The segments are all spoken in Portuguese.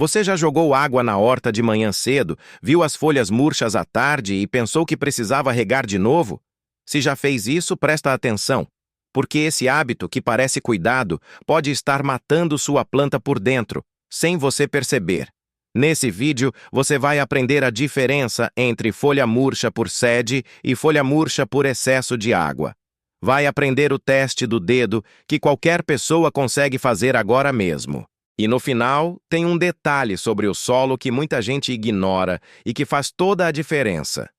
Você já jogou água na horta de manhã cedo, viu as folhas murchas à tarde e pensou que precisava regar de novo? Se já fez isso, presta atenção, porque esse hábito, que parece cuidado, pode estar matando sua planta por dentro, sem você perceber. Nesse vídeo, você vai aprender a diferença entre folha murcha por sede e folha murcha por excesso de água. Vai aprender o teste do dedo, que qualquer pessoa consegue fazer agora mesmo. E no final, tem um detalhe sobre o solo que muita gente ignora e que faz toda a diferença.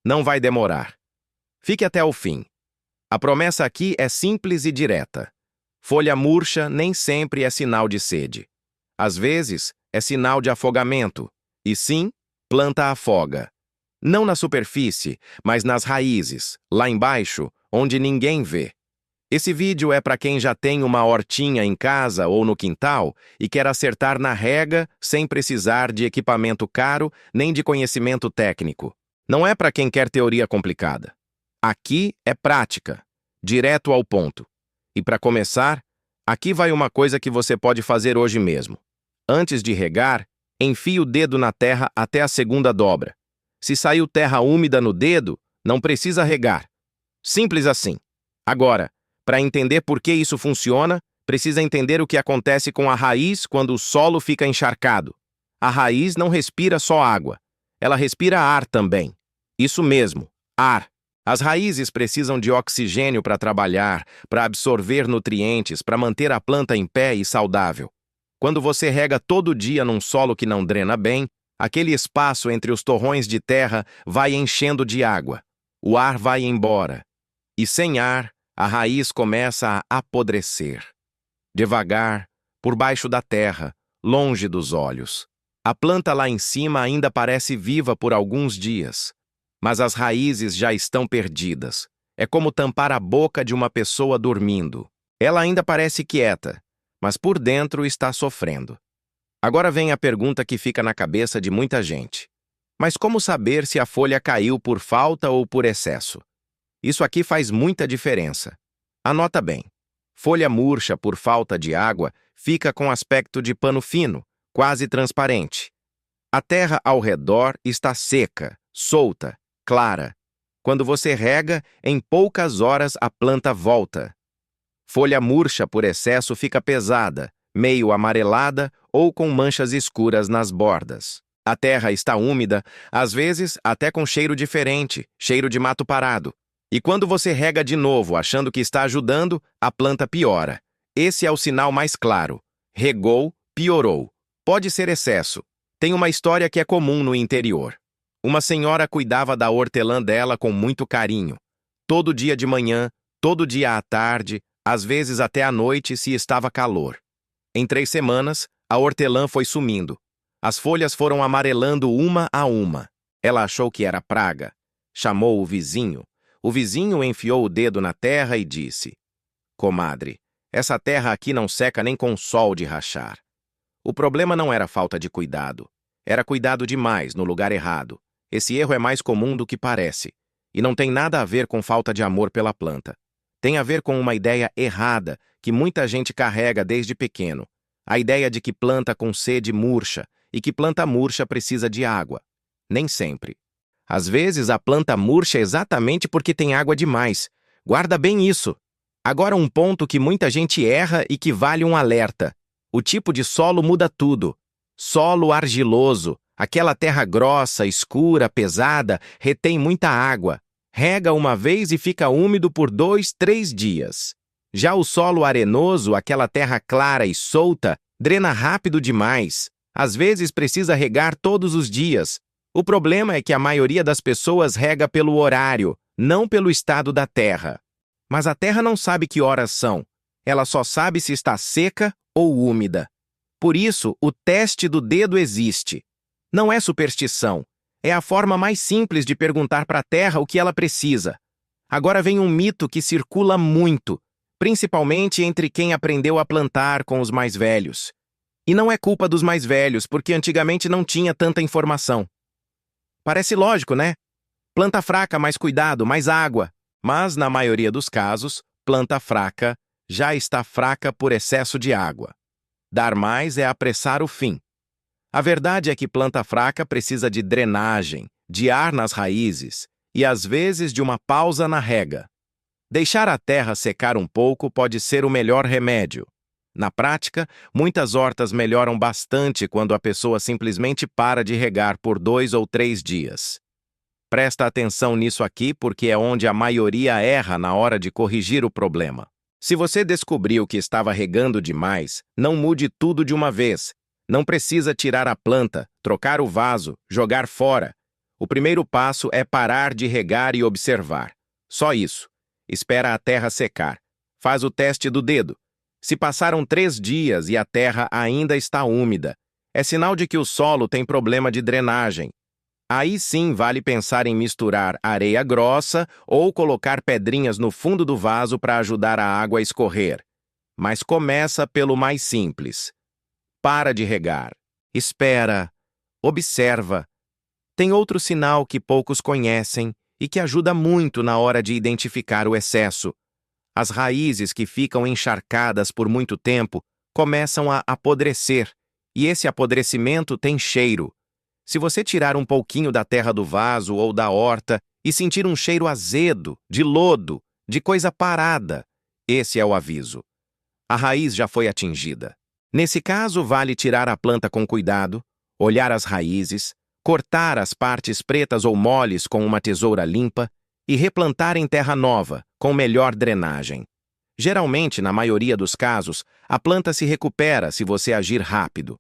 Não vai demorar. Fique até o fim. A promessa aqui é simples e direta. Folha murcha nem sempre é sinal de sede. Às vezes, é sinal de afogamento. E sim, planta afoga. Não na superfície, mas nas raízes, lá embaixo, onde ninguém vê. Esse vídeo é para quem já tem uma hortinha em casa ou no quintal e quer acertar na rega sem precisar de equipamento caro nem de conhecimento técnico. Não é para quem quer teoria complicada. Aqui é prática, direto ao ponto. E para começar, aqui vai uma coisa que você pode fazer hoje mesmo. Antes de regar, enfie o dedo na terra até a segunda dobra. Se saiu terra úmida no dedo, não precisa regar. Simples assim. Agora, para entender por que isso funciona, precisa entender o que acontece com a raiz quando o solo fica encharcado. A raiz não respira só água. Ela respira ar também. Isso mesmo, ar. As raízes precisam de oxigênio para trabalhar, para absorver nutrientes, para manter a planta em pé e saudável. Quando você rega todo dia num solo que não drena bem, aquele espaço entre os torrões de terra vai enchendo de água. O ar vai embora. E sem ar, a raiz começa a apodrecer. Devagar, por baixo da terra, longe dos olhos. A planta lá em cima ainda parece viva por alguns dias, mas as raízes já estão perdidas. É como tampar a boca de uma pessoa dormindo. Ela ainda parece quieta, mas por dentro está sofrendo. Agora vem a pergunta que fica na cabeça de muita gente. Mas como saber se a folha caiu por falta ou por excesso? Isso aqui faz muita diferença. Anota bem. Folha murcha por falta de água fica com aspecto de pano fino, quase transparente. A terra ao redor está seca, solta, clara. Quando você rega, em poucas horas a planta volta. Folha murcha por excesso fica pesada, meio amarelada ou com manchas escuras nas bordas. A terra está úmida, às vezes até com cheiro diferente, cheiro de mato parado. E quando você rega de novo achando que está ajudando, a planta piora. Esse é o sinal mais claro. Regou, piorou. Pode ser excesso. Tem uma história que é comum no interior. Uma senhora cuidava da hortelã dela com muito carinho. Todo dia de manhã, todo dia à tarde, às vezes até à noite se estava calor. Em 3 semanas, a hortelã foi sumindo. As folhas foram amarelando uma a uma. Ela achou que era praga. Chamou o vizinho. O vizinho enfiou o dedo na terra e disse: "Comadre, essa terra aqui não seca nem com sol de rachar." O problema não era falta de cuidado. Era cuidado demais no lugar errado. Esse erro é mais comum do que parece. E não tem nada a ver com falta de amor pela planta. Tem a ver com uma ideia errada que muita gente carrega desde pequeno. A ideia de que planta com sede murcha e que planta murcha precisa de água. Nem sempre. Às vezes, a planta murcha exatamente porque tem água demais. Guarda bem isso. Agora um ponto que muita gente erra e que vale um alerta. O tipo de solo muda tudo. Solo argiloso, aquela terra grossa, escura, pesada, retém muita água. Rega uma vez e fica úmido por 2, 3 dias. Já o solo arenoso, aquela terra clara e solta, drena rápido demais. Às vezes precisa regar todos os dias. O problema é que a maioria das pessoas rega pelo horário, não pelo estado da terra. Mas a terra não sabe que horas são. Ela só sabe se está seca ou úmida. Por isso, o teste do dedo existe. Não é superstição. É a forma mais simples de perguntar para a terra o que ela precisa. Agora vem um mito que circula muito, principalmente entre quem aprendeu a plantar com os mais velhos. E não é culpa dos mais velhos, porque antigamente não tinha tanta informação. Parece lógico, né? Planta fraca, mais cuidado, mais água. Mas, na maioria dos casos, planta fraca já está fraca por excesso de água. Dar mais é apressar o fim. A verdade é que planta fraca precisa de drenagem, de ar nas raízes e, às vezes, de uma pausa na rega. Deixar a terra secar um pouco pode ser o melhor remédio. Na prática, muitas hortas melhoram bastante quando a pessoa simplesmente para de regar por 2 ou 3 dias. Presta atenção nisso aqui porque é onde a maioria erra na hora de corrigir o problema. Se você descobriu que estava regando demais, não mude tudo de uma vez. Não precisa tirar a planta, trocar o vaso, jogar fora. O primeiro passo é parar de regar e observar. Só isso. Espera a terra secar. Faz o teste do dedo. Se passaram 3 dias e a terra ainda está úmida, é sinal de que o solo tem problema de drenagem. Aí sim vale pensar em misturar areia grossa ou colocar pedrinhas no fundo do vaso para ajudar a água a escorrer. Mas começa pelo mais simples. Para de regar. Espera. Observa. Tem outro sinal que poucos conhecem e que ajuda muito na hora de identificar o excesso. As raízes que ficam encharcadas por muito tempo começam a apodrecer, e esse apodrecimento tem cheiro. Se você tirar um pouquinho da terra do vaso ou da horta e sentir um cheiro azedo, de lodo, de coisa parada, esse é o aviso. A raiz já foi atingida. Nesse caso, vale tirar a planta com cuidado, olhar as raízes, cortar as partes pretas ou moles com uma tesoura limpa e replantar em terra nova, com melhor drenagem. Geralmente, na maioria dos casos, a planta se recupera se você agir rápido.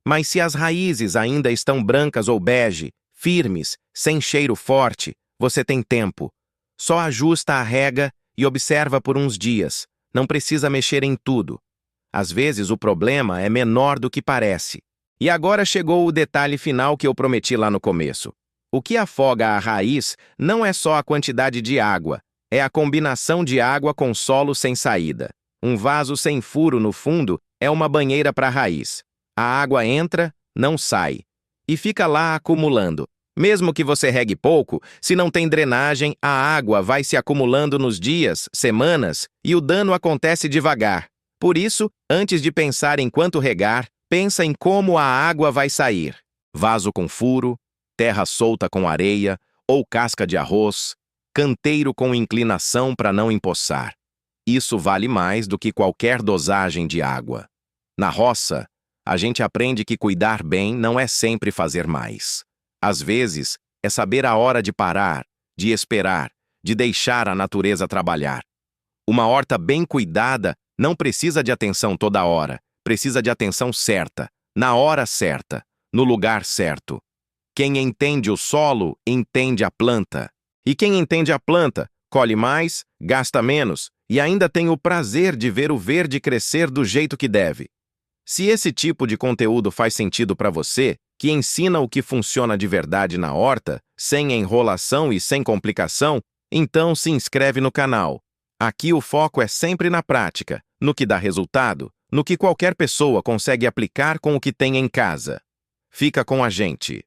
Mas se as raízes ainda estão brancas ou bege, firmes, sem cheiro forte, você tem tempo. Só ajusta a rega e observa por uns dias. Não precisa mexer em tudo. Às vezes o problema é menor do que parece. E agora chegou o detalhe final que eu prometi lá no começo. O que afoga a raiz não é só a quantidade de água, é a combinação de água com solo sem saída. Um vaso sem furo no fundo é uma banheira para a raiz. A água entra, não sai, e fica lá acumulando. Mesmo que você regue pouco, se não tem drenagem, a água vai se acumulando nos dias, semanas, e o dano acontece devagar. Por isso, antes de pensar em quanto regar, pensa em como a água vai sair. Vaso com furo, terra solta com areia ou casca de arroz, canteiro com inclinação para não empoçar. Isso vale mais do que qualquer dosagem de água. Na roça, a gente aprende que cuidar bem não é sempre fazer mais. Às vezes, é saber a hora de parar, de esperar, de deixar a natureza trabalhar. Uma horta bem cuidada não precisa de atenção toda hora, precisa de atenção certa, na hora certa, no lugar certo. Quem entende o solo, entende a planta. E quem entende a planta, colhe mais, gasta menos e ainda tem o prazer de ver o verde crescer do jeito que deve. Se esse tipo de conteúdo faz sentido para você, que ensina o que funciona de verdade na horta, sem enrolação e sem complicação, então se inscreve no canal. Aqui o foco é sempre na prática, no que dá resultado, no que qualquer pessoa consegue aplicar com o que tem em casa. Fica com a gente.